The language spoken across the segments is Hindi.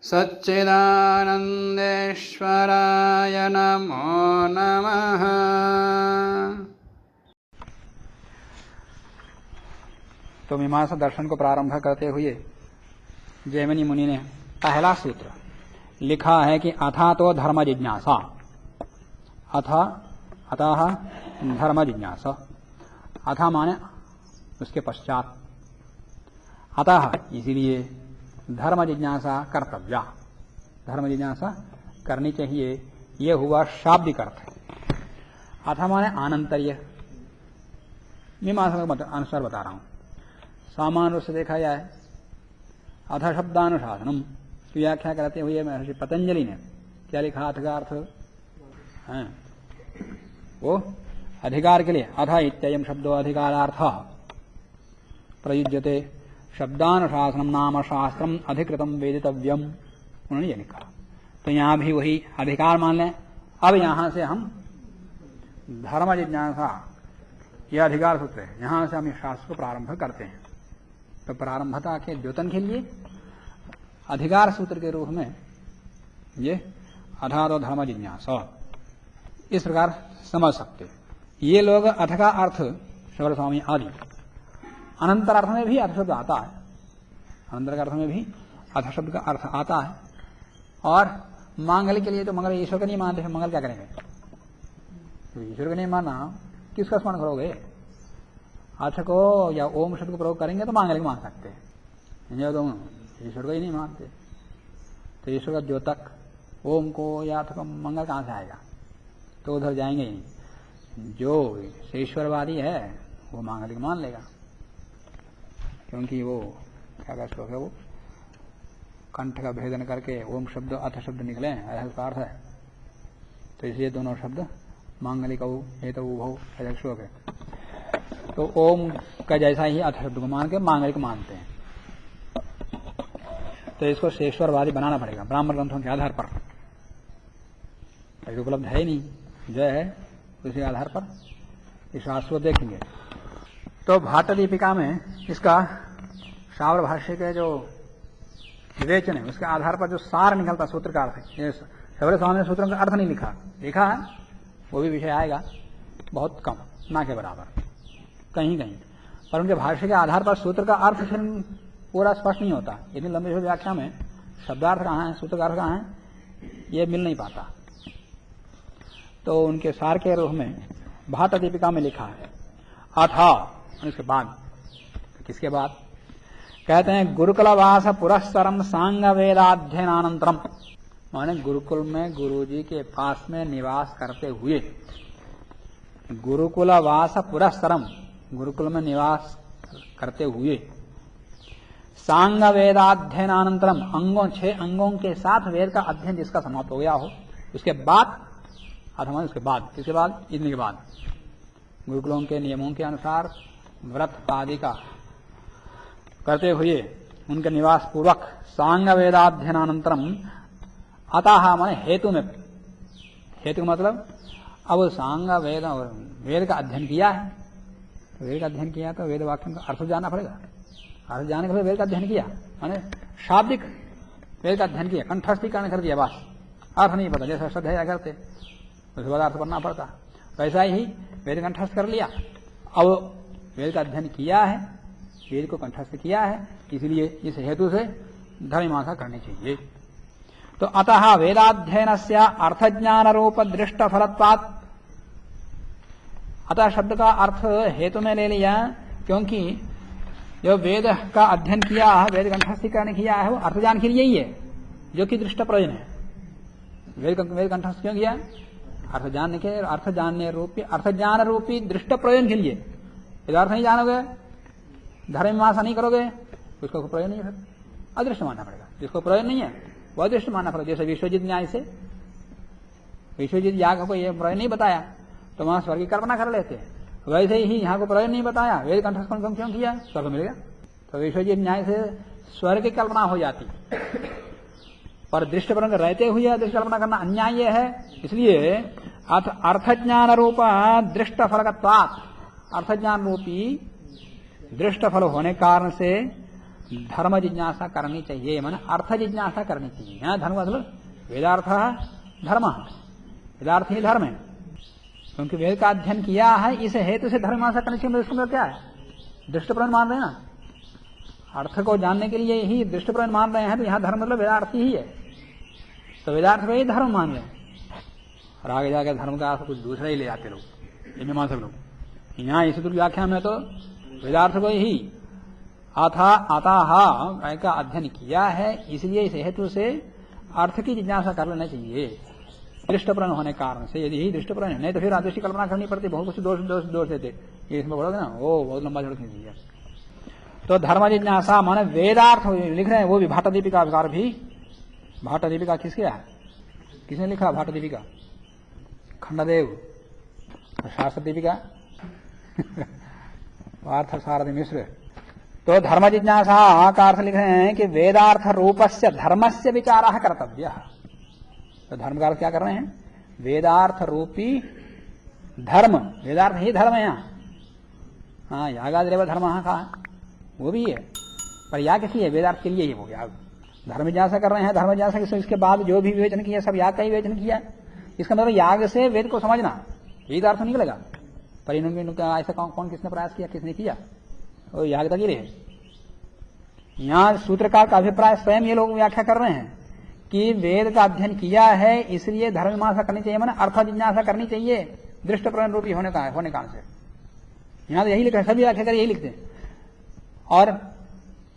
सच्चिदानन्देश्वराय नमो नमः। तो मीमांसा दर्शन को प्रारंभ करते हुए जैमिनी मुनि ने पहला सूत्र लिखा है कि अथा तो धर्म जिज्ञासा, अतः धर्म जिज्ञासा, अथा माने उसके पश्चात, अतः इसीलिए धर्म जिज्ञासा कर्तव्या, धर्म जिज्ञासा करनी चाहिए। ये हुआ शाब्दिक अर्थ। अथा माने अनंतर्य, मीमांसा के अनुसार बता रहा हूं। सामान्य रूप से देखा जाए अथ शब्दानुशासनम की व्याख्या करते हुए महर्षि पतंजलि ने क्या लिखा? अथ का अर्थ है वो अधिकार के लिए, अथ इत्ययम शब्दो अधिकारार्थ प्रयुज्यते शब्दानुशासनम नाम शास्त्रम अधिकृतम वेदितव्यम, उन्होंने ये लिखा। तो यहां भी वही अधिकार मान लें। अब यहां से हम धर्म जिज्ञासा, यह अधिकार सूत्र है, यहां से हम इस शास्त्र को प्रारंभ करते हैं। तो प्रारंभता के द्योतन के लिए अधिकार सूत्र के रूप में ये अथा तो धर्म जिज्ञासा इस प्रकार समझ सकते। ये लोग अथ का अर्थ शबर स्वामी आदि अनंतर अर्थ में भी अथ शब्द आता है, अनंतर अर्थ में भी अथ शब्द का अर्थ आता है। और मांगल के लिए तो मंगल ईश्वर का नहीं मानते, मंगल क्या करेंगे? तो ईश्वर का नहीं मानना, किसका स्मरण करोगे? अथ को या ओम शब्द को प्रयोग करेंगे तो मांगल को मान सकते हैं, तो ईश्वर को ही नहीं मानते। तो ईश्वर का द्योतक ओम को या अथ को मंगल कहां से आएगा? तो उधर जाएंगे ही नहीं। जो ईश्वरवादी है वो मांगल को मान लेगा, क्योंकि वो क्या कहते हैं, वो कंठ का भेदन करके ओम शब्द अथ शब्द निकले, ऐसा अर्थ है। तो इसलिए दोनों शब्द मांगलिक हेतु ऐसा श्लोक है। तो ओम का जैसा ही अथ शब्द को मान के मांगलिक को मानते हैं। तो इसको शेश्वरवादी बनाना पड़ेगा ब्राह्मण ग्रंथों के आधार पर। उपलब्ध है ही नहीं, जो है उसी आधार पर इस शास्त्र को देखेंगे। तो भाट दीपिका में इसका शावर भाष्य के जो विवेचन है उसके आधार पर जो सार निकलता सूत्र का अर्थ, शबर स्वामी ने सूत्रों का अर्थ नहीं लिखा, लिखा है वो भी विषय आएगा बहुत कम, ना के बराबर कहीं कहीं, पर उनके भाष्य के आधार पर सूत्र का अर्थ फिर पूरा स्पष्ट नहीं होता। इतनी लंबी व्याख्या में शब्दार्थ कहाँ है, सूत्र का अर्थ कहाँ है, ये मिल नहीं पाता। तो उनके सार के रूप में भाट दीपिका में लिखा है अथा, उसके बाद, किसके बाद? कहते हैं गुरुकुलवास पुरस्सरम सांग वेदाध्ययनानंतरम, माने गुरुकुल में गुरुजी के पास में निवास करते हुए, गुरुकुलवास पुरस्सरम, गुरुकुल में निवास करते हुए, सांग वेदाध्ययनानंतरम, अंगों 6 अंगों के साथ वेद का अध्ययन जिसका समाप्त हो गया हो, उसके बाद, अथवा उसके बाद, किसके बाद? इतने के बाद गुरुकुलों के नियमों के अनुसार व्रत आदि का करते हुए उनके निवास पूर्वक सांग वेदाध्ययनानंतरम, अतः माने हेतु में, हेतु मतलब अब सांग वेद का अध्ययन किया है, वेद का अध्ययन किया तो वेद वाक्यों का अर्थ जानना पड़ेगा। अर्थ जानने के लिए वेद का अध्ययन किया, माने शाब्दिक वेद का अध्ययन किया, कंठस्थीकरण कर दिया, बस अर्थ नहीं पता, जैसा श्रद्धा करते उसके बाद अर्थ पढ़ना पड़ता, वैसा ही वेद कंठस्थ कर लिया। अब वेद का अध्ययन किया है, वेद को कंठस्थ किया है, इसलिए इस हेतु से धर्ममीमांसा करनी चाहिए। तो अतः वेदाध्ययनस्य अर्थज्ञान रूप दृष्ट फलत्वात्, अतः शब्द का अर्थ हेतु में ले लिया, क्योंकि जो वेद का अध्ययन किया है, वेद कंठस्थीकरण किया है, वो अर्थ ज्ञान के लिए ही है, जो कि दृष्ट प्रयोजन है। वेद कंठस्थ क्यों किया? अर्थ जानने के, अर्थ जानने रूपी, अर्थ ज्ञान रूपी दृष्ट प्रयोजन के लिए। यदि अर्थ नहीं जानोगे, धर्ममीमांसा नहीं करोगे, उसको प्रयोजन नहीं है, फिर अदृष्ट मानना पड़ेगा। जिसको प्रयोजन नहीं है वो अदृष्ट मानना पड़ेगा। जैसे विश्वजित न्याय से, विश्वजित याग को यह प्रयोजन नहीं बताया तो वहां स्वर्ग की कल्पना कर लेते, वैसे ही यहाँ को प्रयोजन नहीं बताया, वेद कंठस्थ क्यों किया? स्वर्ग मिलेगा, तो विश्वजित न्याय से स्वर्ग की कल्पना हो जाती, पर दृष्ट पर रहते हुए दृष्ट कल्पना करना अन्याय है। इसलिए अर्थ ज्ञान रूप दृष्ट फलकत्वात्, अर्थ ज्ञान रूपी दृष्ट फल होने कारण से धर्म जिज्ञासा करनी चाहिए, माने अर्थ जिज्ञासा करनी चाहिए। यहाँ धर्म मतलब वेदार्थ धर्म, वेदार्थ ही धर्म है, क्योंकि वेद का अध्ययन किया है इस हेतु से धर्म जिज्ञासा करनी चाहिए। इसको मतलब क्या है, दृष्टिप्रयोजन मान रहे हैं ना, अर्थ को जानने के लिए ही दृष्टिप्रयोजन मान रहे हैं, तो यहाँ धर्म मतलब वेदार्थ ही है, तो वेदार्थ को ही धर्म मान रहे हैं। और आगे जाकर धर्म का अर्थ कुछ दूसरा ही ले जाते लोग, ये मीमांसक लोग। यहाँ इस सूत्र की व्याख्या में तो वेदार्थ को ही अतः का अध्ययन किया है, इसलिए इस हेतु से अर्थ की जिज्ञासा कर लेना चाहिए दृष्टप्रण होने के कारण से। यदि ही दृष्टप्रण है, नहीं तो फिर आदर्श कल्पना करनी पड़ती, बहुत कुछ दोष देते, ये इसमें बोलोगे ना वो बहुत लंबा झड़क नहीं दिया। तो धर्म जिज्ञासा माने वेदार्थ लिख रहे हैं, वो भी भाट दीपिका विकार भी। भाट दीपिका किसके है, किसने लिखा भाट दीपिका? खंडदेव। शास्त्र दीपिका पार्थ सारथी मिश्र। तो धर्म जिज्ञासा का अर्थ लिख रहे हैं कि वेदार्थ रूपस्य धर्मस्य विचारः कर्तव्यः। तो धर्म का अर्थ क्या कर रहे हैं, वेदार्थ रूपी धर्म, वेदार्थ ही धर्म है यहाँ। हाँ, यागादेव धर्म का वो भी है, पर याग किसी है, वेदार्थ के लिए ही वो याग। धर्म जिज्ञासा कर रहे हैं, धर्म जिज्ञासा इसके बाद जो भी विवेचन किया सब याग का ही विवेचन किया। इसका मतलब याग से वेद को समझना, वेदार्थ नहीं निकलेगा। पर इन्होंने ऐसा कौन किसने प्रयास किया, किसने किया, वो याग तक ही रहे। यहाँ सूत्रकार का अभिप्राय स्वयं ये लोग व्याख्या कर रहे हैं कि वेद का अध्ययन किया है इसलिए धर्म मीमांसा करनी चाहिए, माने अर्थ जिज्ञासा करनी चाहिए दृष्टप्रण रूपी होने कारण से। यहाँ तो यही लिखा है, सभी व्याख्या कर यही लिखते हैं। और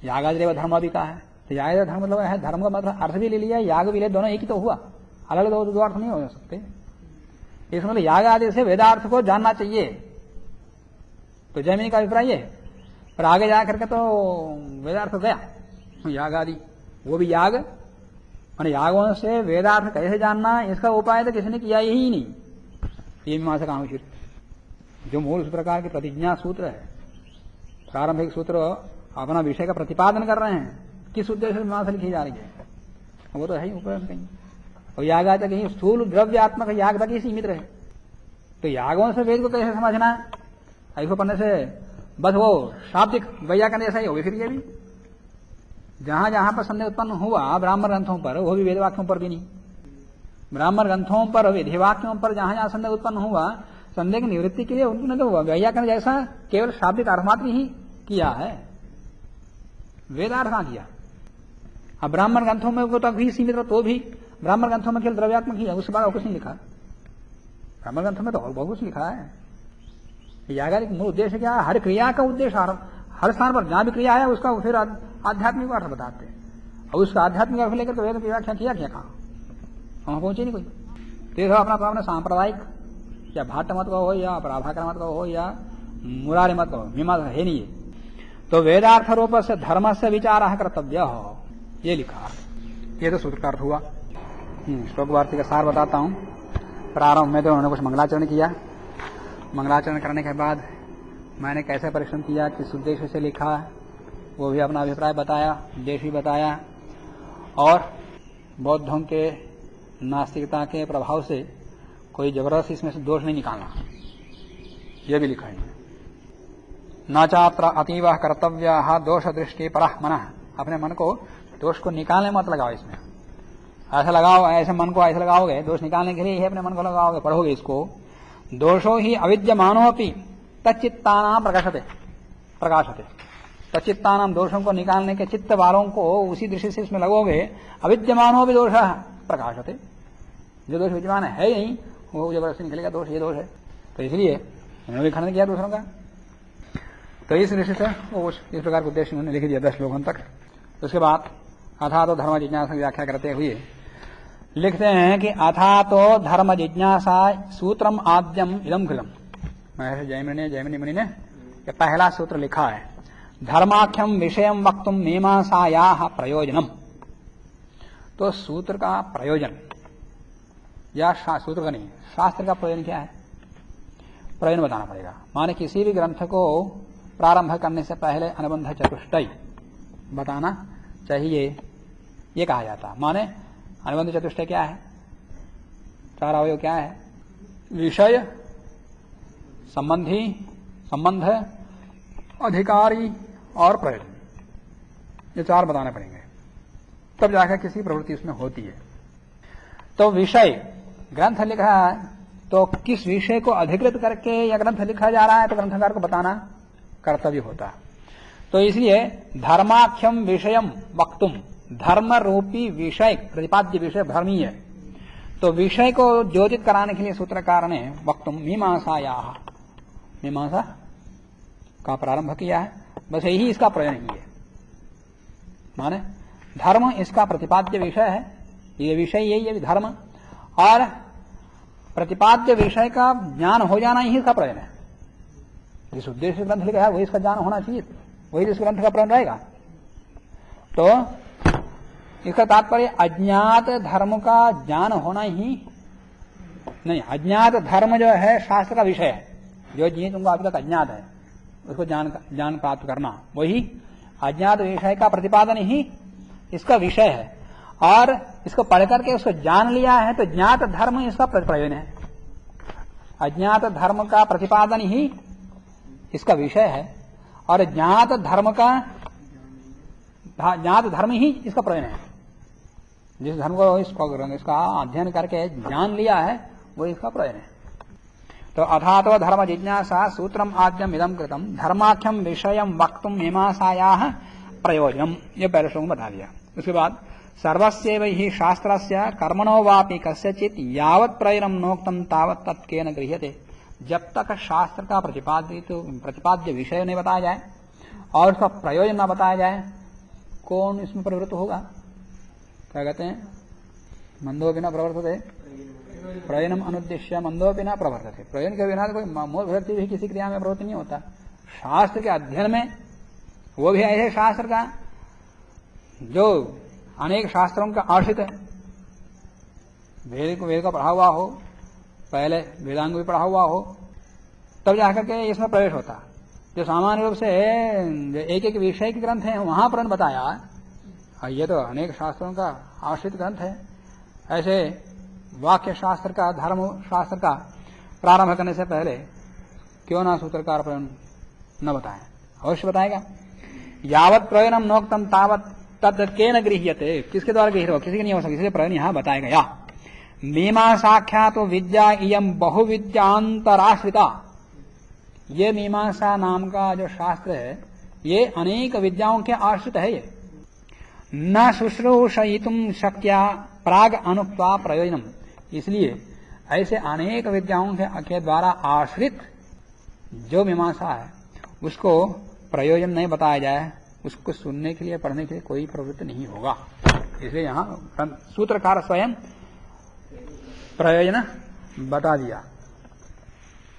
यागादेव धर्म भी कहा है, तो यागादेव धर्म मतलब है, धर्म का मतलब अर्थ भी ले लिया, याग भी ले, दोनों एक ही तो हुआ, अलग अलग दो अर्थ नहीं हो सकते। इसमें मतलब याग आदि से वेदार्थ को जानना चाहिए, तो जैमिनी का अभिप्राय है। पर आगे जाकर के तो वेदार्थ गया याग आदि, वो भी याग माने यागों से वेदार्थ कैसे जानना, इसका उपाय तो किसी ने किया ही नहीं। ये मीमांसा का अनुचित जो मूल इस प्रकार के प्रतिज्ञा सूत्र है, प्रारंभिक सूत्र अपना विषय का प्रतिपादन कर रहे हैं, किस उद्देश्य से मीमांसा लिखी जा रही है, वो तो है ही उपयोग कहीं। और याग आदि तक ही स्थूल द्रव्यात्मक याग तक ही सीमित रहे, तो यागों से वेद को कैसे समझना है, ऐसा पढ़ने से बस वो शाब्दिक वैयाकरण ऐसा ही होगी। फिर ये भी जहां जहां पर संदेह उत्पन्न हुआ ब्राह्मण ग्रंथों पर, वो भी वेदवाक्यों पर भी नहीं, ब्राह्मण ग्रंथों पर विधिवाक्यों पर जहां जहां संदेह उत्पन्न हुआ, संदेह की निवृत्ति के लिए उन्होंने तो वैयाकरण जैसा केवल शाब्दिक अर्थमात्र ही किया है, वेदार्थ ना किया। अब ब्राह्मण ग्रंथों में वो तक भी सीमित रहा, तो भी ब्राह्मण ग्रंथों में केवल द्रव्यात्मक ही है, उसके बाद और कुछ नहीं लिखा। ब्राह्मण ग्रंथों में तो और बहुत कुछ लिखा है। यागादिक मूल उद्देश्य क्या है, हर क्रिया का उद्देश्य हर स्थान पर जहां भी क्रिया है उसका फिर आध्यात्मिक अर्थ बताते हैं, और उसका आध्यात्मिक अर्थ लेकर तो वेद की व्याख्या किया क्या, कहा वहां पहुंचे नहीं कोई। तो अपना अपना सांप्रदायिक या भाट मत का हो या प्राभाकर मत का हो या मुरारी मत का हो, मीमांसा है नहीं है। तो वेदार्थ रूप से धर्म से विचार कर्तव्य हो, ये लिखा। ये तो सूत्र का अर्थ हुआ। श्लोक वार्ती का सार बताता हूं। प्रारंभ में तो उन्होंने कुछ मंगलाचरण किया, मंगलाचरण करने के बाद मैंने कैसे परिश्रम किया, किस उद्देश्य से लिखा, वो भी अपना अभिप्राय बताया, उद्देश्य भी बताया, और बौद्धों के नास्तिकता के प्रभाव से कोई जबरदस्ती इसमें से दोष नहीं निकालना, ये भी लिखा है। न चात्र अतीव कर्तव्य दोष दृष्टि परः मनः, अपने मन को दोष को निकालने मत लगाओ, इसमें ऐसा लगाओ, ऐसे मन को ऐसे लगाओगे, दोष निकालने के लिए ही अपने मन को लगाओगे, पढ़ोगे इसको। दोषो ही अविद्यमानोऽपि तच्चित्तानां प्रकाशते, तच्चित्तानां दोषों को निकालने के चित्त वालों को उसी दृष्टि से इसमें लगोगे। अविद्यमानो भी दोष प्रकाशते, जो दोष विद्यमान है यही, वो जबरदस्ती निकलेगा दोष, ये दोष है। तो इसलिए उन्होंने भी खंडन किया दूसरों का। तो इस दृष्टि से वो इस प्रकार का उद्देश्य उन्होंने लिख दिया 10 श्लोकों तक। उसके बाद अथा तो धर्म जिज्ञासा की व्याख्या करते हुए लिखते हैं कि अथा तो धर्म जिज्ञासा सूत्रम आद्यम इदम कृतम। महर्षि जैमिनी मुनि ने यह पहला सूत्र लिखा है, धर्माख्यम विषयम वक्तुम मीमांसायाः प्रयोजनम। तो सूत्र का प्रयोजन या सूत्र का नहीं, शास्त्र का प्रयोजन क्या है, प्रयोजन बताना पड़ेगा। माने किसी भी ग्रंथ को प्रारंभ करने से पहले अनुबंध चतुष्टय बताना चाहिए, ये कहा जाता। माने अनुबंध चतुष्टय क्या है, 4 अवयव क्या है, विषय, संबंधी, संबंध, अधिकारी और प्रयोजन। ये 4 बताने पड़ेंगे, तब जाकर किसी प्रवृत्ति उसमें होती है। तो विषय ग्रंथ लिखा है, तो किस विषय को अधिकृत करके यह ग्रंथ लिखा जा रहा है, तो ग्रंथकार को बताना कर्तव्य होता है। तो इसलिए धर्माख्यम विषयम वक्तुम, धर्म रूपी विषय, प्रतिपाद्य विषय धर्मी है, तो विषय को योजित कराने के लिए सूत्रकार ने वक्तुम मीमांसायाः, मीमांसा का प्रारंभ किया है। बस यही इसका प्रयोजन ही है, माने धर्म इसका प्रतिपाद्य विषय है, ये विषय यही है धर्म, और प्रतिपाद्य विषय का ज्ञान हो जाना ही इसका प्रयोजन है। जिस उद्देश्य से ग्रंथ लिखा है वही इसका ज्ञान होना चाहिए, वही इस ग्रंथ का प्रयोजन रहेगा। तो इसका तात्पर्य अज्ञात धर्म का ज्ञान होना ही नहीं, अज्ञात धर्म जो है शास्त्र का विषय है, जो चीज तुमको अभी तक अज्ञात है उसको ज्ञान प्राप्त करना, वही अज्ञात विषय का प्रतिपादन ही इसका विषय है। और इसको पढ़ करके उसको जान लिया है तो ज्ञात धर्म इसका प्रयोजन है। अज्ञात धर्म का प्रतिपादन ही इसका विषय है, और ज्ञात धर्म ही इसका प्रयोजन है। जिस धर्म को इसका अध्ययन करके जान लिया है वो इसका प्रयोजन है। तो अथातो धर्म जिज्ञासा सूत्रम आद्यम इदम कृतम धर्माख्यम विषयम वक्तुम मीमांसायाः प्रयोजनम, ये पहले श्लोक में बता दिया। उसके बाद सर्वस्यैव हि शास्त्रस्य कर्मणो वापि कस्यचित् यावत् प्रयोजनम नोक्तम तावत् तत्केन गृह्यते। जब तक शास्त्र का प्रतिपाद्य विषय नहीं बताया जाए और उसका प्रयोजन न बताया जाए, कौन इसमें प्रवृत्त होगा? क्या कहते हैं? मंदोपि न प्रवर्तते प्रयोजनम अनुद्देश्य मंदोपि न प्रवर्तते। प्रयोजन के बिना कोई मूल व्यक्ति भी किसी क्रिया में प्रवृत्त नहीं होता। शास्त्र के अध्ययन में, वो भी ऐसे शास्त्र का जो अनेक शास्त्रों का आश्रित है, वेद का पढ़ा हुआ हो, पहले वेदांग भी पढ़ा हुआ हो, तब जाकर के इसमें प्रवेश होता। जो सामान्य रूप से एक एक विषय के ग्रंथ हैं वहां पर बताया, ये तो अनेक शास्त्रों का आश्रित ग्रंथ है। ऐसे वाक्य शास्त्र का, धर्म शास्त्र का प्रारंभ करने से पहले क्यों ना सूत्रकार प्रयोजन न बताए? अवश्य बताएगा। यावत् प्रयोजनम नोक्तम तावत् तत्केन गृह्यते, किसके द्वारा गृह्य हो? किसी के नहीं हो सकता, इसलिए प्रयोजन यहां बताएगा। या मीमांसाख्या तो विद्या इयम बहुविद्यांतराश्रिता, ये मीमांसा नाम का जो शास्त्र है ये अनेक विद्याओं के आश्रित है। ये न शुश्रूषयितुम शक्या प्राग अनुक्त्वा प्रयोजनम, इसलिए ऐसे अनेक विद्याओं के द्वारा आश्रित जो मीमांसा है उसको प्रयोजन नहीं बताया जाए, उसको सुनने के लिए, पढ़ने के लिए कोई प्रवृत्ति नहीं होगा। इसलिए यहां सूत्रकार स्वयं प्रयोजन बता दिया।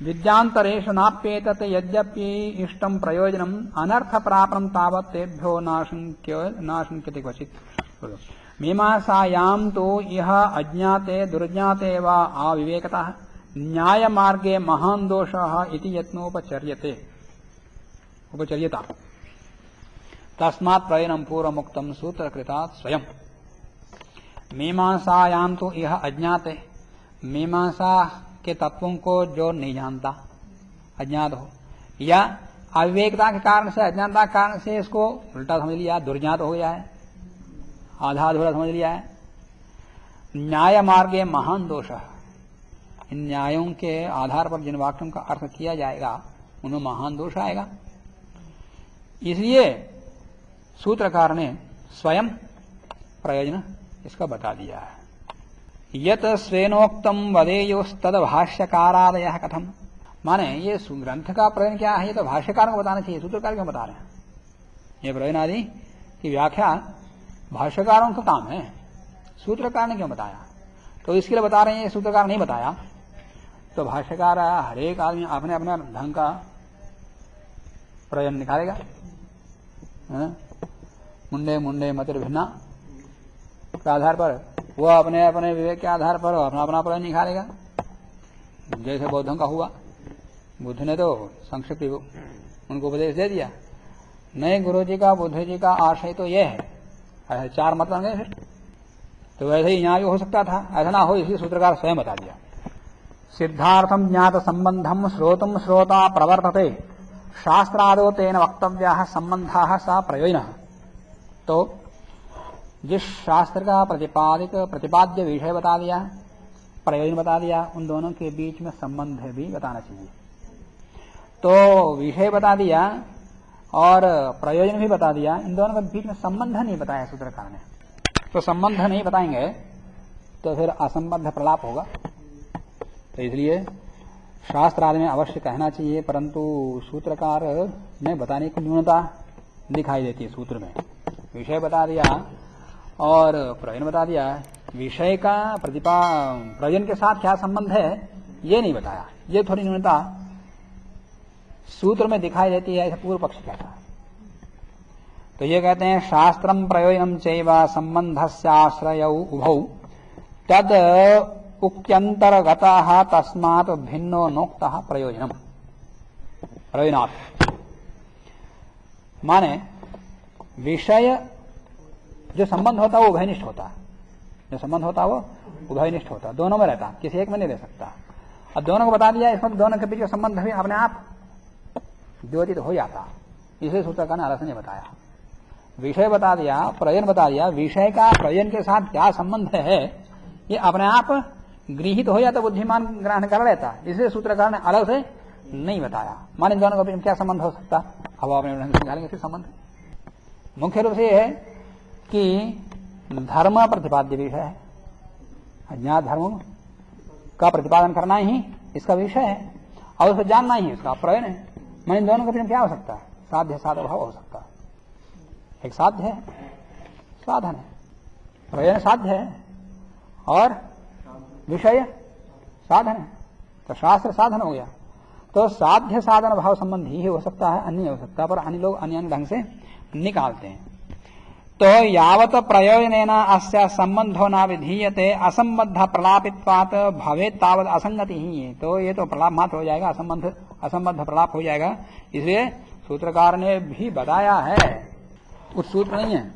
विद्यांतरेषु नाप्येतत् यद्यपि इष्टं प्रयोजनम् अनर्थ प्राप्तं तावत् तेभ्यो नाशंक्यते क्वचित्। मीमांसायां तो इह अज्ञाते दुर्ज्ञाते वा अविवेकतः न्याय मार्गे महान् दोषः इति यत्नोपचर्यते उपचर्यता। तस्मात् प्रयोजनं पूर्वमुक्तं सूत्रकृतात् स्वयं। मीमांसायां तो इह अज्ञाते, मीमांसा के तत्वों को जो नहीं जानता, अज्ञात हो, या अविवेकता के कारण से, अज्ञानता के कारण से इसको उल्टा समझ लिया, दुर्ज्ञात हो गया है, आधा अधूरा समझ लिया है। न्याय मार्गे महान दोष, इन न्यायों के आधार पर जिन वाक्यों का अर्थ किया जाएगा उनमें महान दोष आएगा। इसलिए सूत्रकार ने स्वयं प्रयोजन इसका बता दिया है। यत स्वेनोक्तम वदेयोस्तद भाष्यकारादयः कथम, माने ये ग्रंथ का प्रयोजन क्या है, ये तो भाष्यकार को बताना चाहिए, सूत्रकार क्यों बता रहे हैं? ये प्रयोजन आदि की व्याख्या भाष्यकारों का काम है, सूत्रकार ने क्यों बताया? तो इसके लिए बता रहे हैं, ये सूत्रकार नहीं बताया तो भाष्यकार हरेक आदमी अपने अपने ढंग का प्रयोजन निकालेगा। मुंडे मुंडे मतिर भिन्ना के आधार पर वो अपने अपने विवेक के आधार पर अपना अपना प्रयोजन निकालेगा। जैसे बौद्धों का हुआ, बुद्ध ने तो संक्षिप्त उनको उपदेश दे दिया, नहीं गुरु जी का, बुद्ध जी का आशय तो यह है, ऐसे 4 मत बन गए फिर। तो वैसे ही यहाँ भी हो सकता था, ऐसा ना हो, इसलिए सूत्रकार स्वयं बता दिया। सिद्धार्थम ज्ञात संबंधम श्रोतुम श्रोता प्रवर्तते शास्त्रादो तेन वक्तव्याः संबंधाः स प्रयोजनः। तो जिस शास्त्र का प्रतिपाद्य विषय बता दिया, प्रयोजन बता दिया, उन दोनों के बीच में संबंध भी बताना चाहिए। तो विषय बता दिया और प्रयोजन भी बता दिया, इन दोनों के बीच में संबंध नहीं बताया सूत्रकार ने। तो संबंध नहीं बताएंगे तो फिर असंबद्ध प्रलाप होगा। तो इसलिए शास्त्र आदि में अवश्य कहना चाहिए, परंतु सूत्रकार में बताने की न्यूनता दिखाई देती है। सूत्र में विषय बता दिया और प्रयोजन बता दिया, विषय का प्रयोजन के साथ क्या संबंध है ये नहीं बताया, ये थोड़ी न्यूनता सूत्र में दिखाई देती है, ऐसा पूर्व पक्ष कहता है। तो ये कहते हैं शास्त्रम प्रयोजनम चैव संबंधस्याश्रयौ उभौ तद उक्त्यंतर्गतः तस्मात् भिन्नो नोक्तः प्रयोजनम। प्रयोजनात् माने विषय जो संबंध होता है वो उभयनिष्ठ होता है, जो संबंध होता है वो उभयनिष्ठ होता है, दोनों में रहता, किसी एक में नहीं रह सकता। अब दोनों को बता दिया, इसमें दोनों के बीच का संबंध भी अपने आप द्योतित हो जाता, इसे सूत्रकार ने अलग से नहीं बताया। विषय बता दिया, प्रयोजन बता दिया, विषय का प्रयोजन के साथ क्या संबंध है ये अपने आप गृहीत हो जाता, बुद्धिमान ग्रहण कर लेता, इसलिए सूत्रकार ने अलग से नहीं बताया। माने दोनों के बीच में क्या संबंध हो सकता, अब आपने समझाएंगे फिर संबंध। मुख्य रूप से यह है कि धर्म प्रतिपाद्य विषय है, अज्ञात धर्म का प्रतिपादन करना ही इसका विषय है और उसको जानना ही इसका प्रयोजन है। मैंने दोनों के बीच में क्या हो सकता है, साध्य साधक भाव हो सकता है। एक साध्य है, साधन है, प्रयोजन साध्य है और विषय साधन है, तो शास्त्र साधन हो गया। तो साध्य साधन भाव संबंधी ही हो सकता है, अन्य हो सकता है, पर अन्य लोग अन्य ढंग से निकालते हैं। तो यावत प्रयोजनेन अस्य संबंधो न विधीयते असंबद्ध प्रलापित्वात् भवेत् तावत् असंगति ही। तो ये तो प्रलाप मात्र हो जाएगा, असंबद्ध प्रलाप हो जाएगा। इसलिए सूत्रकार ने भी बताया है, उस सूत्र नहीं है।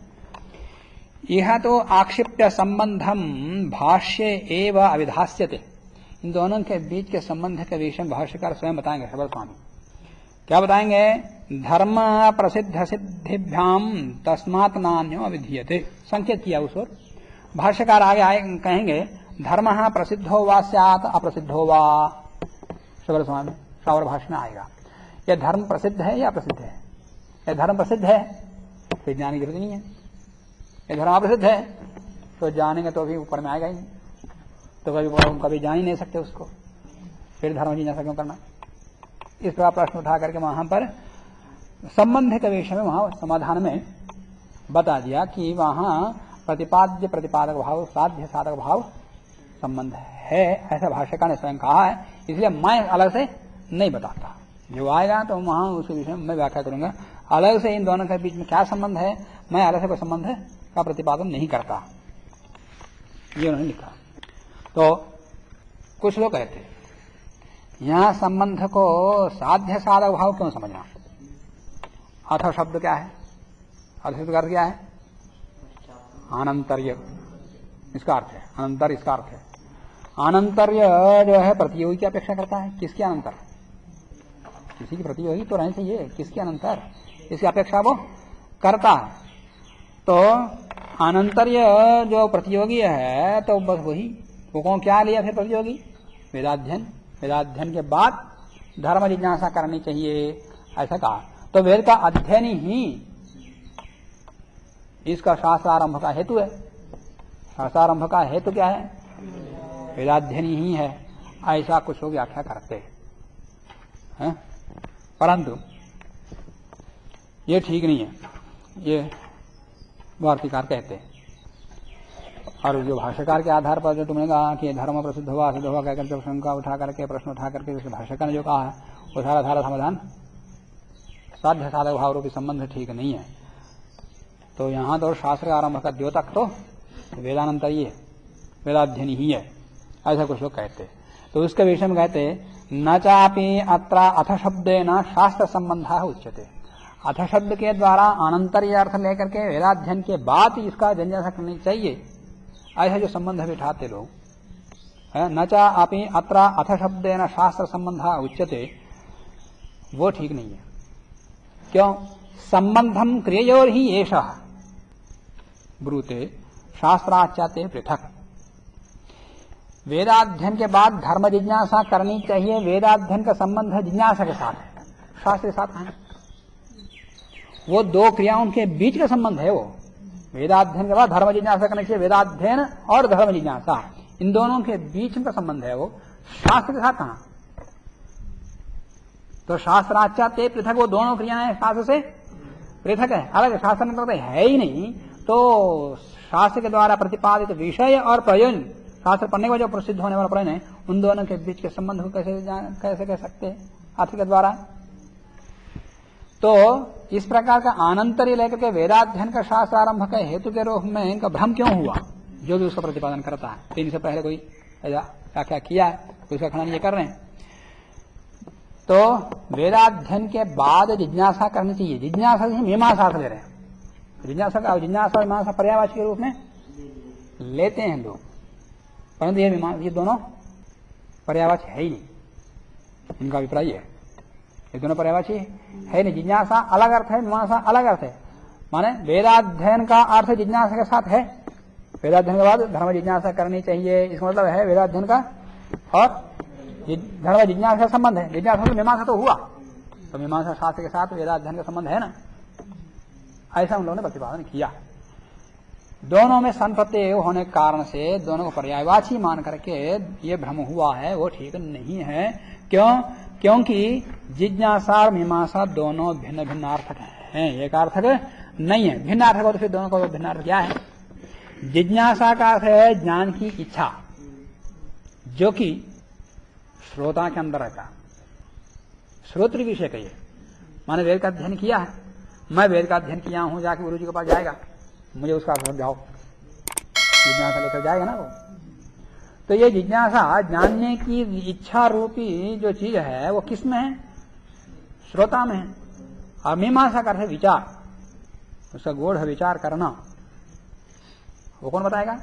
यह तो आक्षिप्य संबंधम भाष्य एव अविधास्यते। इन दोनों के बीच के संबंध के विषय में भाष्यकार स्वयं बताएंगे। शबद स्वामी क्या बताएंगे, धर्म प्रसिद्ध सिद्धिभ्याम तस्मात् नान्यो अविधीयते। संकेत किया उस ओर। भाष्यकार आगे कहेंगे धर्म प्रसिद्धो वा स्यात् अप्रसिद्धो वा। शबद स्वामी शावर भाष्य में आएगा, यह धर्म प्रसिद्ध है या अप्रसिद्ध है। यह धर्म प्रसिद्ध है तो ज्ञान की जरूरत नहीं है, यह धर्म अप्रसिद्ध है तो जानेंगे तो भी ऊपर में आएगा ही नहीं, तो कभी जान ही नहीं सकते उसको, फिर धर्म जिज्ञासा क्यों करना। इस प्रकार प्रश्न उठा करके वहां पर संबंध के विषय में वहां समाधान में बता दिया कि वहां प्रतिपाद्य प्रतिपादक भाव, साध्य साधक भाव संबंध है, ऐसा भाष्यकार ने स्वयं कहा है। इसलिए मैं अलग से नहीं बताता, जो आएगा तो वहां उसके विषय में मैं व्याख्या करूंगा। अलग से इन दोनों के बीच में क्या संबंध है, मैं अलग से कोई संबंध का प्रतिपादन नहीं करता, ये उन्होंने लिखा। तो कुछ लोग कहते हैं यहां संबंध को साध्य साधक भाव क्यों समझना। अथ शब्द क्या है, अर्थ शब्द का अर्थ क्या है, अनंतर्य, इसका अर्थ है अनंतर, इसका अर्थ है अनंतर्य जो है प्रतियोगी की अपेक्षा करता है। किसकी अनंतर, किसी की प्रतियोगी तो रहनी चाहिए, किसकी अनंतर, इसकी अपेक्षा वो करता है। तो अनंतर्य जो प्रतियोगी है तो बस वही, वो कौन क्या लिया फिर प्रतियोगी, वेदाध्ययन, वेदाध्ययन के बाद धर्म जिज्ञासा करनी चाहिए, ऐसा कहा। तो वेद का अध्ययन ही इसका शास्त्रारंभ का हेतु है। शास्त्रारंभ का हेतु क्या है, वेदाध्ययन ही है, ऐसा कुछ लोग व्याख्या करते हैं। परंतु ये ठीक नहीं है, ये वार्तिकार कहते हैं। और जो भाष्यकार के आधार पर जो तुमने कहा कि धर्म प्रसिद्ध हुआ सिद्ध हुआ कहकर जब शंका उठा करके प्रश्न उठा करके भाष्यकार ने जो कहा है वो सारा समाधान साध्य साधक भाव रूपी संबंध ठीक नहीं है। तो यहाँ तो शास्त्र आरंभ का द्योतक तो वेदानंतर ही है, वेदाध्ययन ही है, ऐसा कुछ लोग कहते। तो उसके विषय में कहते न चापि अत्र अथ शब्देन शास्त्र संबंध उच्यते। अथ शब्द के द्वारा अनंतर्य अर्थ लेकर के वेदाध्ययन के बाद इसका जिज्ञासा करनी चाहिए, ऐसा जो संबंध बिठाते लोग है। न चापि अत्र अथ शब्देन शास्त्र संबंध उच्यते, वो ठीक नहीं है। क्यों, संबंधम क्रियोर ही एषः, ब्रूते शास्त्राचार्य पृथक। वेदाध्ययन के बाद धर्म जिज्ञासा करनी चाहिए। वेदाध्ययन का संबंध है जिज्ञासा के साथ है, शास्त्र के साथ है। वो दो क्रियाओं के बीच का संबंध है। वो वेदाध्ययन के बाद धर्म जिज्ञासा करनी चाहिए। वेदाध्ययन और धर्म जिज्ञासा इन दोनों के बीच का संबंध है। वो शास्त्र के साथ कहां? तो शास्त्राचार्य पृथक, वो दोनों क्रियाएं शास्त्र से पृथक है, अलग। शास्त्र में तो है ही नहीं। तो शास्त्र के द्वारा प्रतिपादित विषय और प्रयोजन, शास्त्र पढ़ने का जो प्रसिद्ध होने वाला प्रयोजन है, उन दोनों के बीच के संबंध को कैसे कह सकते हैं अर्थ के द्वारा? तो इस प्रकार का आनंतर्य लेकर के वेदाध्ययन का शास्त्र आरंभ के हेतु के रूप में इनका भ्रम क्यों हुआ? जो भी उसका प्रतिपादन करता है, तो इनसे पहले कोई व्याख्या किया है तो उसका खंडन ये कर रहे हैं। तो वेदाध्ययन के बाद जिज्ञासा करनी चाहिए। जिज्ञासा से मीमांसा ले रहे हैं। जिज्ञासा का जिज्ञासा और मीमांसा पर्यायवाची के रूप में लेते हैं लोग, परंतु ये दोनों पर्यायवाची है ही नहीं। इनका अभिप्राय है ये दोनों पर्यायवाची है नहीं। जिज्ञासा अलग अर्थ है, मीमांसा अलग अर्थ है। माने वेदाध्ययन का अर्थ जिज्ञासा के साथ है। वेदाध्ययन के बाद धर्म जिज्ञासा करनी चाहिए, इसका मतलब है वेदाध्ययन का और धर्म जिज्ञासा का संबंध है। जिज्ञासा से मीमांसा तो हुआ, तो मीमांसा शास्त्र के साथ वेदाध्ययन का संबंध है ना, ऐसा हम लोगों ने प्रतिपादन किया। दोनों में संप्रत्यय होने के कारण से दोनों को पर्यायवाची मान करके ये भ्रम हुआ है, वो ठीक नहीं है। क्यों? क्योंकि जिज्ञासा और मीमांसा दोनों भिन्न भिन्न अर्थक हैं, एक अर्थक नहीं है। भिन्न अर्थक हो तो फिर दोनों का भिन्न अर्थ क्या है? जिज्ञासा का अर्थ है ज्ञान की इच्छा, जो कि श्रोता के अंदर रहता। श्रोत्र विषय कहिए, माने वेद का अध्ययन किया है, मैं वेद का अध्ययन किया हूं, जाके गुरु जी के पास जाएगा, मुझे उसका अर्थ समझाओ, जिज्ञासा लेकर जाएगा ना वो। तो ये जिज्ञासा जानने की इच्छा रूपी जो चीज है वो किस में है? श्रोता में है। और मीमांसा का अर्थ है विचार, उसका गूढ़ विचार करना। वो कौन बताएगा?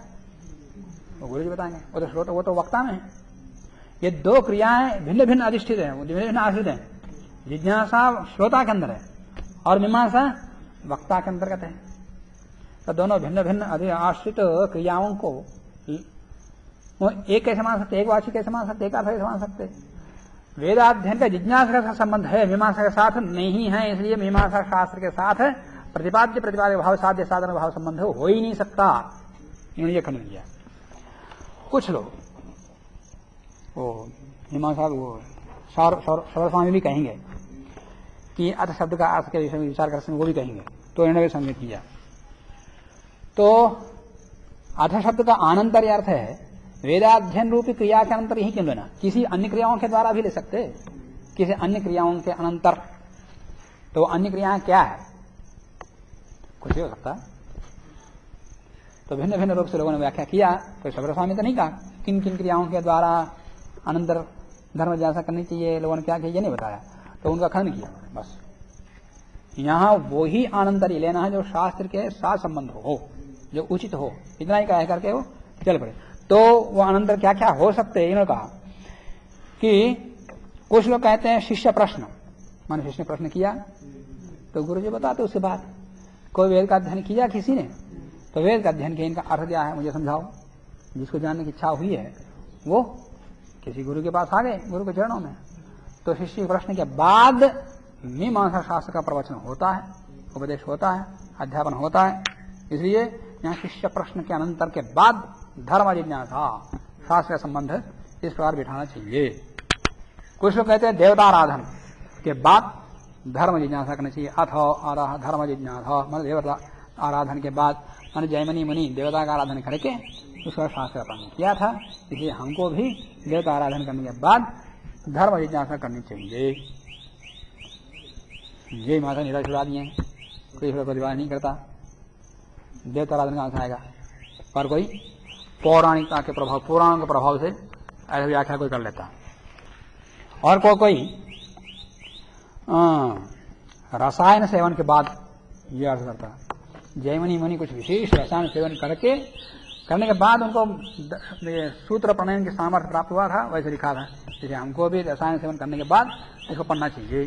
वो गुरु जी बताएंगे। वो तो श्रोता, वो तो वक्ता में है। ये दो क्रियाएं भिन्न भिन्न अधिष्ठित है, भिन्न भिन्न आश्रित है। जिज्ञासा श्रोता के अंदर है और मीमांसा वक्ता के अंतर्गत है। तो दोनों भिन्न भिन्न आश्रित क्रियाओं को एक कैसे मान सकते, एक वाची कैसे मान सकते, एक अर्थ कैसे मान सकते? वेदाध्ययन का जिज्ञासा का संबंध है, मीमांसा के साथ नहीं है। इसलिए मीमांसा शास्त्र के साथ प्रतिपाद्य प्रतिपाद्य भाव, साध्य साधन भाव संबंध हो ही नहीं सकता। इन्होंने यह खंडन किया। कुछ लोग वो मीमांसा वो सर्वस्वामी भी कहेंगे कि अर्थ शब्द का अर्थ के विषय में विचार कर सकते, वो भी कहेंगे, तो इन्होंने संकेत किया। तो अर्थ शब्द का आनंतर्य अर्थ है वेदाध्ययन रूपी क्रिया के अनंतर ही क्यों लेना? किसी अन्य क्रियाओं के द्वारा भी ले सकते, किसी अन्य क्रियाओं के अनंतर। तो अन्य क्रियाएं क्या है? कुछ हो सकता है। तो भिन्न भिन्न रूप से लोगों ने व्याख्या किया। कोई शबरी स्वामी तो नहीं कहा किन किन क्रियाओं के द्वारा अनंतर धर्म जिज्ञासा करनी चाहिए, लोगों ने क्या किया ये नहीं बताया, तो उनका खंडन किया बस। यहां वो ही आनंतर्य लेना है जो शास्त्र के साथ संबंध हो, जो उचित हो, इतना ही कह करके वो चल पड़े। तो वो अनंतर क्या क्या हो सकते हैं? इन्होंने कहा कि कुछ लोग कहते हैं शिष्य प्रश्न, माने शिष्य ने प्रश्न किया तो गुरु जी बताते उसके बाद। कोई वेद का अध्ययन किया किसी ने, तो वेद का अध्ययन किया, इनका अर्थ क्या है मुझे समझाओ। जिसको जानने की इच्छा हुई है वो किसी गुरु के पास आ गए, गुरु के चरणों में। तो शिष्य प्रश्न के बाद मीमांसा शास्त्र का प्रवचन होता है, उपदेश होता है, अध्यापन होता है। इसलिए यहाँ शिष्य प्रश्न के अनंतर के बाद धर्म जिज्ञासा शास्त्र का संबंध इस प्रकार बिठाना चाहिए। कुछ लोग कहते हैं देवता आराधन के बाद धर्म जिज्ञासा करना चाहिए। अथ धर्म जिज्ञासा मतलब देवता आराधन के बाद, मान जयमनी मुनि देवता का आराधन करके उसका शास्त्र का पालन किया था। इसलिए हमको भी देवता आराधन करने के बाद धर्म जिज्ञासा करनी चाहिए। ये माता निराश उड़ा दिए, कोई प्रतिवाद नहीं करता। देवता आराधन कहां से आएगा? पर कोई पौराणिकता के प्रभाव, पुराणों के प्रभाव से ऐसी व्याख्या कोई कर लेता। और कोई रसायन सेवन के बाद ये अर्थ करता। जैमिनी मुनि कुछ विशेष रसायन सेवन करने के बाद उनको सूत्र प्रणयन की सामर्थ्य प्राप्त हुआ था, वैसे लिखा था। इसलिए हमको भी रसायन सेवन करने के बाद इसको पढ़ना चाहिए।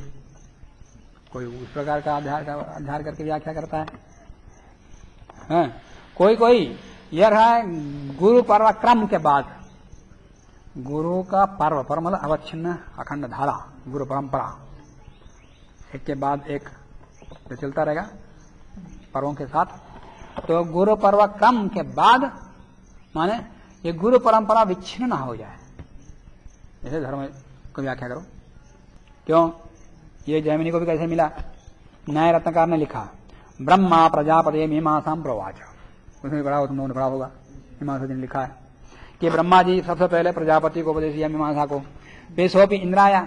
कोई उस प्रकार का अध्ययन करके व्याख्या करता है। कोई कोई यह है गुरु पर्व क्रम के बाद, गुरु का पर्व पर मतलब अवच्छिन्न अखंड धारा, गुरु परंपरा एक के बाद एक जो चलता रहेगा पर्वों के साथ। तो गुरु पर्व क्रम के बाद माने ये गुरु परंपरा विच्छिन्न ना हो जाए, ऐसे धर्म को व्याख्या करो। क्यों? ये जैमिनी को भी कैसे मिला? न्याय रत्नकार ने लिखा ब्रह्मा प्रजापति मीमांसा प्रोवाच, उसमें पढ़ा हो, तुम लोगों ने पढ़ा होगा। मीमांसा जी ने लिखा है कि ब्रह्मा जी सबसे पहले प्रजापति को उपदेश दिया मीमांसा को, फिर सोपी इंद्राया,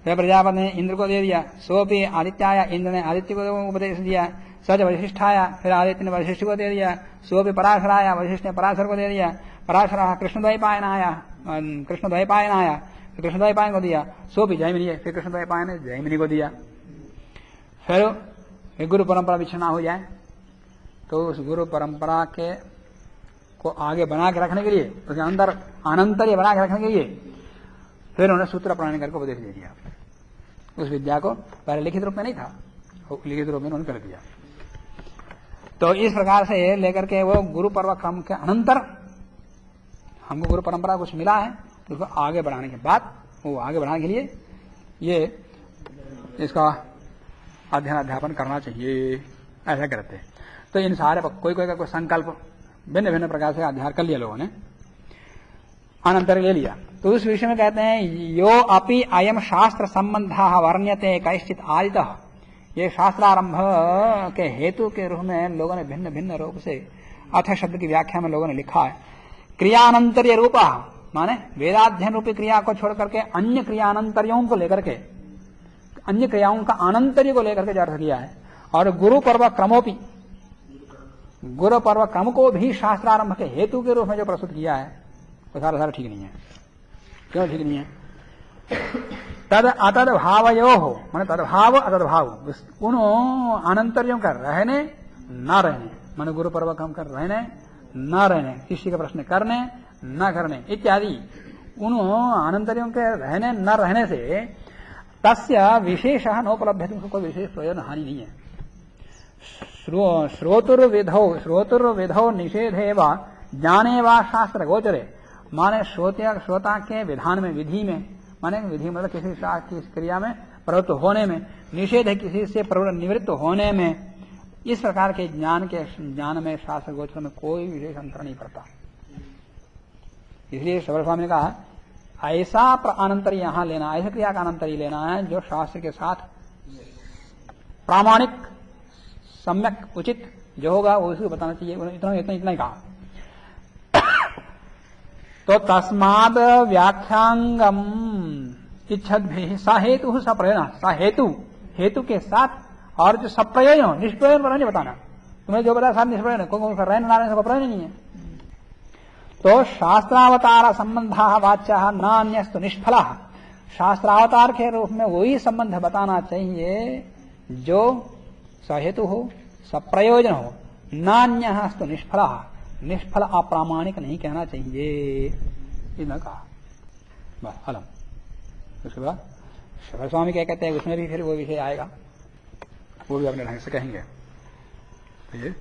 फिर प्रजापति ने इंद्र को दे दिया, सोपी आदित्याया, इंद्र ने आदित्य को उपदेश दिया, सच वशिष्ठाया, फिर आदित्य ने वशिष्ठ को दे दिया, सोपी पराशराया, वशिष्ठ ने पराशर को दे दिया, पराशर कृष्णद्वैपायन आया, कृष्णद्वैपायन आया, कृष्णद्वैपायन को दिया, सोपी जैमिनी है, फिर कृष्णद्वैपायन ने जैमिनी को दिया। फिर गुरु परंपरा विच्छिन्न हो जाए तो उस गुरु परंपरा के को आगे बना के रखने के लिए, उसके अंदर अनंतर्य बना के रखने के लिए फिर उन्होंने सूत्र प्रणाली करके उपदेश दे दिया। उस विद्या को पहले लिखित रूप में नहीं था, लिखित रूप में उन्होंने कर दिया। तो इस प्रकार से लेकर के वो गुरु पर्व क्रम के अनंतर हमको गुरु परंपरा कुछ मिला है, तो उसको आगे बढ़ाने के बाद, वो आगे बढ़ाने के लिए ये इसका अध्ययन अध्यापन करना चाहिए, ऐसा करते हैं। तो इन सारे कोई कोई का कोई संकल्प भिन्न भिन्न प्रकार से अध्ययन कर लिया लोगों ने, अनंतर ले लिया। तो उस विषय में कहते हैं यो अपि अयम शास्त्र संबंध वर्ण्यते कैश्चित आदितः, ये शास्त्रारंभ के हेतु के रूप में लोगों ने भिन्न भिन्न रूप से अथ शब्द की व्याख्या में लोगों ने लिखा है। क्रियानंतर्य रूप माने वेदाध्ययन रूपी क्रिया को छोड़ करके अन्य क्रियानंतर्यों को लेकर के, अन्य क्रियाओं का आनंतर्य को लेकर के अर्थ किया है। और गुरु पर्व क्रमोपि, गुरु पर्व क्रम को भी शास्त्रारंभ के हेतु के रूप में जो प्रस्तुत किया है वो सारा ठीक नहीं है। क्यों ठीक नहीं है? तद अतद भावयो हो, माने तदभाव अतदभाव, उन अनंतर्यों का रहने न रहने, माने गुरु पर्व क्रम कर रहने न रहने, शिष्य का प्रश्न करने न करने इत्यादि, उन अनंतर्यों के रहने न रहने से तस्य विशेष नोपलभ्यते, उनको कोई विशेष प्रयोजन हानि नहीं है। श्रोतुर्विधौ निषेधे व ज्ञाने व शास्त्र गोचरे, माने श्रोता के विधान में, विधि में, माने विधि मतलब किसी शास्त्र की क्रिया में प्रवृत्त होने में, निषेध है किसी से निवृत्त होने में, इस प्रकार के ज्ञान में शास्त्र गोचर में कोई विशेष अंतर नहीं पड़ता। इसलिए शबर स्वामी ने कहा ऐसा अनंतरी यहां लेना, ऐसे क्रिया का अनंतरी लेना है जो शास्त्र के साथ प्रामाणिक सम्यक उचित जो होगा वो उसको बताना चाहिए। इतना ही कहा। तो तस्माद व्याख्यांगम इच्छद भी सा हेतु सप्रयोजन, सा हेतु के साथ और जो सप्रयोजन निष्प्रयोजन पर नहीं बताना, तुम्हें जो बताया साथ निष्प्रयोजन, कोई रहने ना रहने का प्रयोजन नहीं है। तो शास्त्रावतार संबंध वाच्य न अन्यस्तु निष्फला, शास्त्रावतार के रूप में वही संबंध बताना चाहिए जो सहेतु हो, सप्रयोजन हो, नान्यस्तु निष्फला, निष्फल अप्रामाणिक नहीं कहना चाहिए, इतना कहा। बस अलम। उसके बाद शबर स्वामी क्या कहते हैं, उसमें भी फिर वो विषय आएगा, वो भी अपने ढंग से कहेंगे। तो ये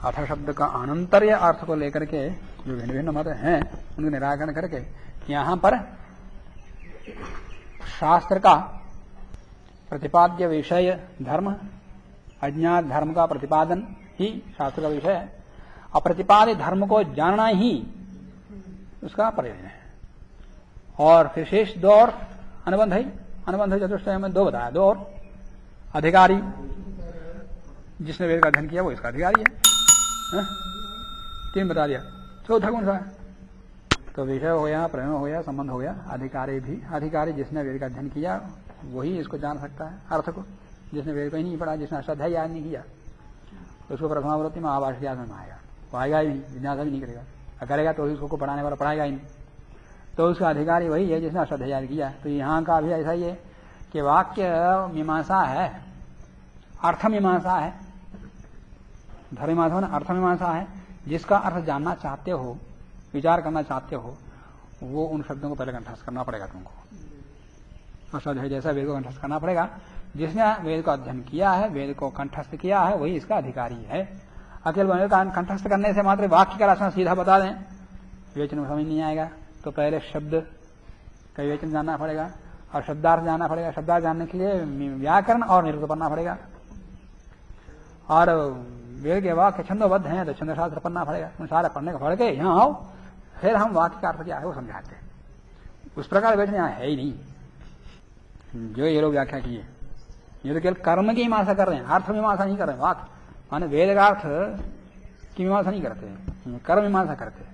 अथ शब्द का अनंतर्य अर्थ को लेकर के जो भिन्न भिन्न मत हैं उनको निराकरण करके यहां पर शास्त्र का प्रतिपाद्य विषय धर्म, अज्ञात धर्म का प्रतिपादन ही शास्त्र का विषय है, और प्रतिपादित धर्म को जानना ही उसका प्रयोजन है। और फिर शेष दो और अनुबंध है, अनुबंध चतुष्टय में दो बताया, दो और अधिकारी, जिसने वेद का अध्ययन किया वो इसका अधिकारी है, तीन बता दिया। चौथा कौन सा है? तो विषय हो गया, प्रेम हो गया, संबंध हो गया, अधिकारी भी, अधिकारी जिसने वेद का अध्ययन किया वही इसको जान सकता है अर्थ को, जिसने वेद को ही नहीं पढ़ा, जिसने अष्टाध्यायी याद नहीं किया उसको प्रथमावृत्ति में आभाष ज्ञान में आएगा, वो आएगा ही नहीं, जिज्ञासा भी नहीं करेगा, करेगा तो उसको पढ़ाने वाला पढ़ाएगा ही नहीं। तो उसका अधिकारी वही है जिसने अष्टाध्यायी याद किया। तो यहाँ का भी ऐसा ही है कि वाक्य मीमांसा है, अर्थ मीमांसा है, धर्म मीमांसा अर्थ मीमांसा है। जिसका अर्थ जानना चाहते हो, विचार करना चाहते हो, वो उन शब्दों को पहले कंठस्थ करना पड़ेगा तुमको, अष्टाध्यायी जैसा वेद को कंठस्थ करना पड़ेगा। जिसने वेद का अध्ययन किया है, वेद को कंठस्थ किया है, वही इसका अधिकारी है। अकेले बने कंठस्थ करने से मात्र वाक्य का रचना सीधा बता दें, विवेचन में समझ नहीं आएगा। तो पहले शब्द का विवेचन जानना पड़ेगा और शब्दार्थ जानना पड़ेगा। शब्दार्थ जानने के लिए व्याकरण और निरुक्त पढ़ना पड़ेगा, और वेद के वाक्य छंदोबद्ध हैं तो छंद शास्त्र पढ़ना पड़ेगा। उन सारे पढ़ने का पढ़ के यहाँ आओ, फिर हम वाक्य का अर्थ क्या है वो समझाते हैं। उस प्रकार विवेचन यहाँ है ही नहीं जो ये लोग व्याख्या किए। ये तो केवल कर्म की मीमांसा कर रहे हैं, अर्थ मीमांसा नहीं कर रहे हैं। वाक्य माने वेद का अर्थ की मीमांसा नहीं करते, कर्म मीमांसा करते हैं।